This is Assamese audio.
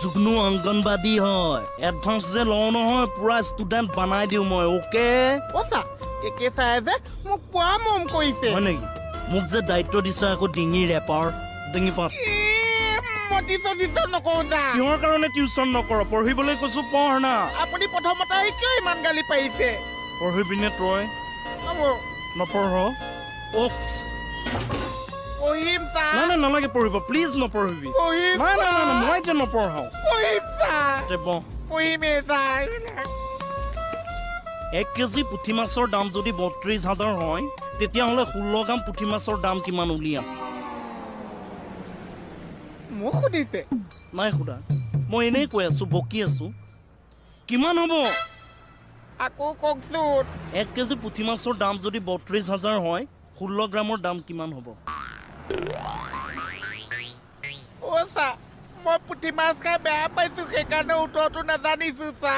জুগনু অংগনবাদী হয় এডভান্স যে লওঁ নহয় পুৰা ষ্টুডেণ্ট বনাই দিওঁ মই ওকে ওচা একে চাই যে মোক পোৱা মম কৰিছে হয় নেকি মোক যে দায়িত্ব দিছে আকৌ ডিঙি ৰেপাৰ ডিঙি পাত মতি চজিত নকওঁ যা কিহৰ কাৰণে টিউচন নকৰ পঢ়িবলৈ কৈছো পঢ় না আপুনি প্ৰথমতে আহি কিয় ইমান গালি পাৰিছে পঢ়িবিনে তই নপঢ় অক্স পঢ়িম তা নাই নাই নালাগে পঢ়িব প্লিজ নপঢ়িবি পঢ়িম নাই নাই নাই মই এতিয়া নপঢ়াওঁ পঢ়িম তা পঢ়িমেই তা 1 কেজি পুঠি মাছৰ দাম যদি 32,000 হয় তেতিয়াহ'লে 16 গ্ৰাম পুঠি মাছৰ দাম কিমান উলিয়াম মোক সুধিছে নাই সোধা মই এনেই কৈ আছো বকি আছো কিমান হ'ব আকৌ কওকচোন 1 কেজি পুঠি মাছৰ দাম যদি 32,000 হয় 16 গ্ৰামৰ দাম কিমান হ'ব ওচা মই পুঠি মাছ খাই বেয়া পাইছো সেইকাৰণে উত্তৰটো নাজানিছো চা